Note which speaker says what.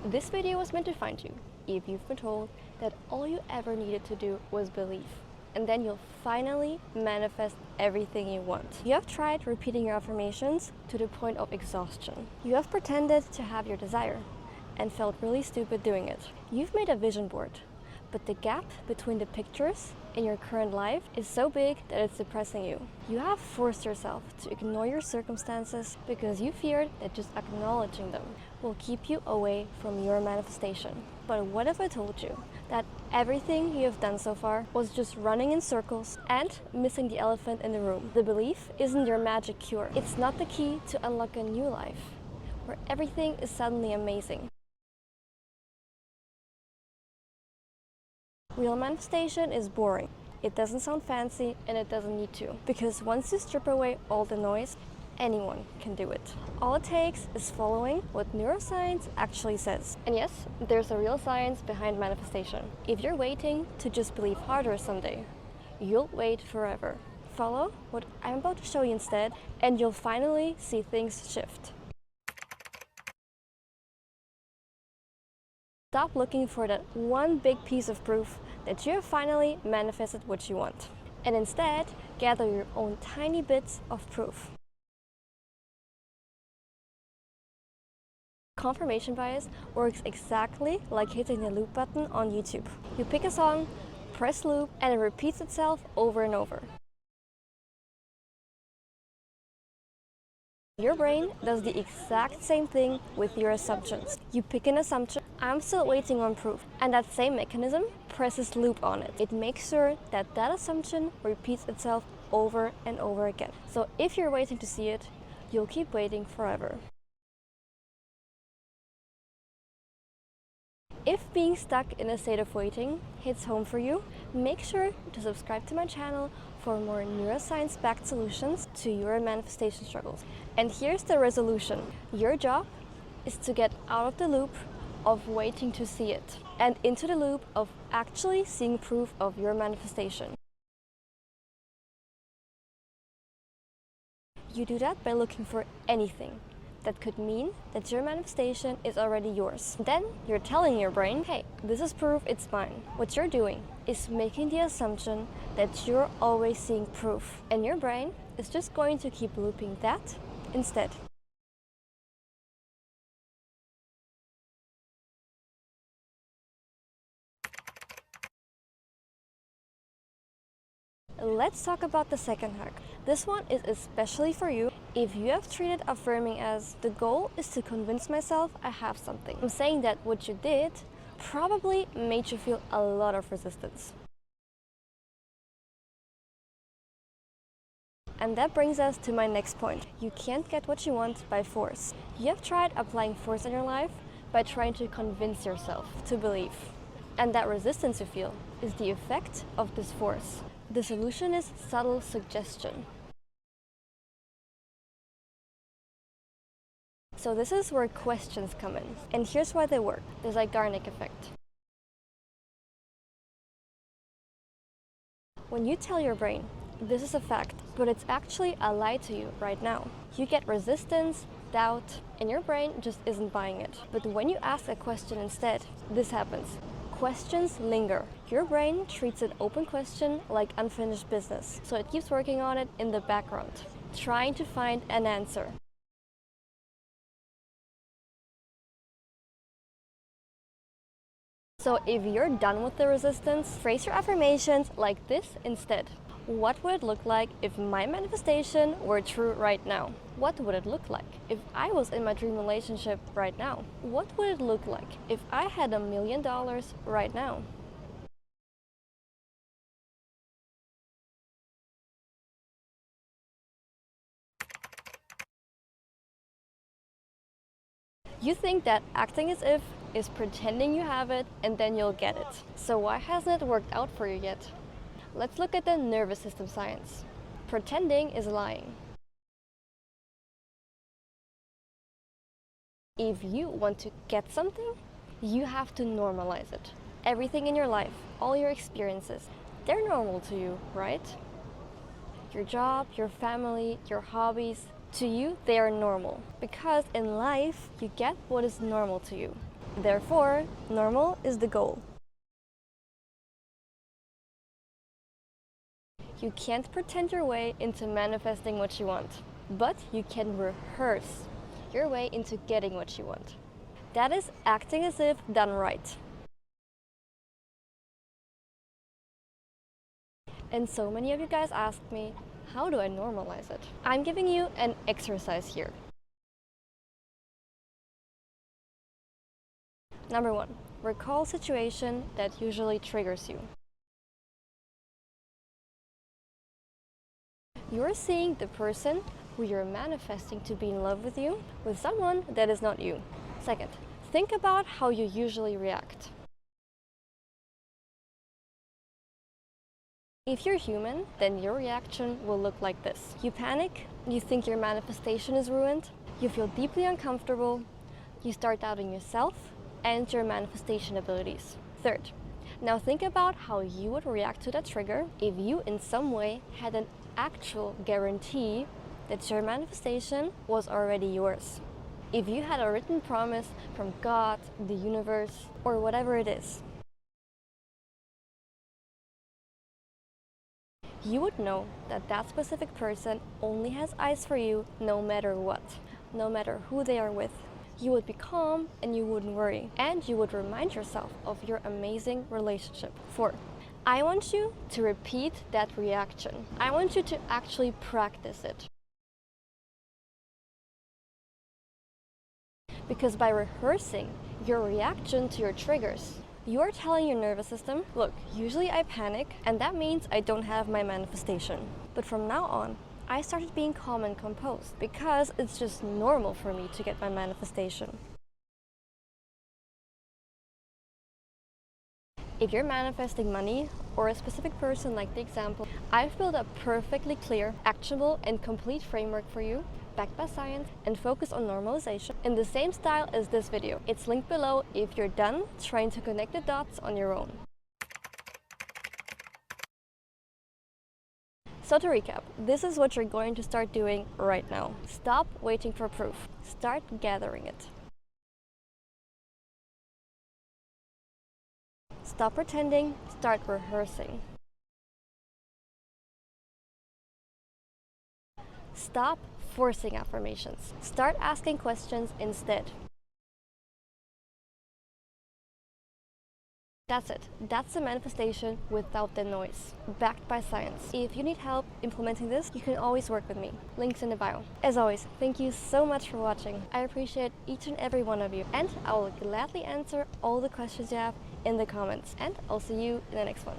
Speaker 1: This video was meant to find you if you've been told that all you ever needed to do was believe, and then you'll finally manifest everything you want. You have tried repeating your affirmations to the point of exhaustion. You have pretended to have your desire and felt really stupid doing it. You've made a vision board, but the gap between the pictures in your current life is so big that it's depressing you. You have forced yourself to ignore your circumstances because you feared that just acknowledging them will keep you away from your manifestation. But what if I told you that everything you have done so far was just running in circles and missing the elephant in the room? The belief isn't your magic cure. It's not the key to unlock a new life where everything is suddenly amazing. Real manifestation is boring. It doesn't sound fancy and it doesn't need to. Because once you strip away all the noise, anyone can do it. All it takes is following what neuroscience actually says. And yes, there's a real science behind manifestation. If you're waiting to just believe harder someday, you'll wait forever. Follow what I'm about to show you instead, and you'll finally see things shift. Stop looking for that one big piece of proof that you have finally manifested what you want, and instead gather your own tiny bits of proof. Confirmation bias works exactly like hitting the loop button on YouTube. You pick a song, press loop, and it repeats itself over and over. Your brain does the exact same thing with your assumptions. You pick an assumption, I'm still waiting on proof, and that same mechanism presses loop on it. It makes sure that that assumption repeats itself over and over again. So if you're waiting to see it, you'll keep waiting forever. If being stuck in a state of waiting hits home for you, make sure to subscribe to my channel for more neuroscience-backed solutions to your manifestation struggles. And here's the resolution. Your job is to get out of the loop of waiting to see it and into the loop of actually seeing proof of your manifestation. You do that by looking for anything that could mean that your manifestation is already yours. Then you're telling your brain, hey, this is proof, it's mine. What you're doing is making the assumption that you're always seeing proof, and your brain is just going to keep looping that instead. Let's talk about the second hack. This one is especially for you if you have treated affirming as the goal is to convince myself I have something. I'm saying that what you did probably made you feel a lot of resistance. And that brings us to my next point. You can't get what you want by force. You have tried applying force in your life by trying to convince yourself to believe. And that resistance you feel is the effect of this force. The solution is subtle suggestion. So this is where questions come in. And here's why they work. The Zeigarnik effect. When you tell your brain, this is a fact, but it's actually a lie to you right now, you get resistance, doubt, and your brain just isn't buying it. But when you ask a question instead, this happens. Questions linger. Your brain treats an open question like unfinished business, so it keeps working on it in the background, trying to find an answer. So if you're done with the resistance, phrase your affirmations like this instead. What would it look like if my manifestation were true right now? What would it look like if I was in my dream relationship right now? What would it look like if I had $1 million right now? You think that acting as if is pretending you have it and then you'll get it. So why hasn't it worked out for you yet? Let's look at the nervous system science. Pretending is lying. If you want to get something, you have to normalize it. Everything in your life, all your experiences, they're normal to you, right? Your job, your family, your hobbies, to you, they are normal. Because in life, you get what is normal to you. Therefore, normal is the goal. You can't pretend your way into manifesting what you want, but you can rehearse your way into getting what you want. That is acting as if done right. And so many of you guys asked me, how do I normalize it? I'm giving you an exercise here. Number 1, recall a situation that usually triggers you. You're seeing the person who you're manifesting to be in love with you with someone that is not you. Second, think about how you usually react. If you're human, then your reaction will look like this. You panic, you think your manifestation is ruined, you feel deeply uncomfortable, you start doubting yourself and your manifestation abilities. Third, now think about how you would react to that trigger if you in some way had an actual guarantee that your manifestation was already yours. If you had a written promise from God, the universe, or whatever it is, you would know that that specific person only has eyes for you no matter what, no matter who they are with. You would be calm and you wouldn't worry, and you would remind yourself of your amazing relationship. 4, I want you to repeat that reaction. I want you to actually practice it. Because by rehearsing your reaction to your triggers, you are telling your nervous system, look, usually I panic and that means I don't have my manifestation. But from now on, I started being calm and composed because it's just normal for me to get my manifestation. If you're manifesting money or a specific person like the example, I've built a perfectly clear, actionable and complete framework for you, backed by science and focused on normalization in the same style as this video. It's linked below if you're done trying to connect the dots on your own. So to recap, this is what you're going to start doing right now. Stop waiting for proof. Start gathering it. Stop pretending, start rehearsing. Stop forcing affirmations. Start asking questions instead. That's it. That's the manifestation without the noise, backed by science. If you need help implementing this, you can always work with me. Links in the bio. As always, thank you so much for watching. I appreciate each and every one of you, and I will gladly answer all the questions you have in the comments. And I'll see you in the next one.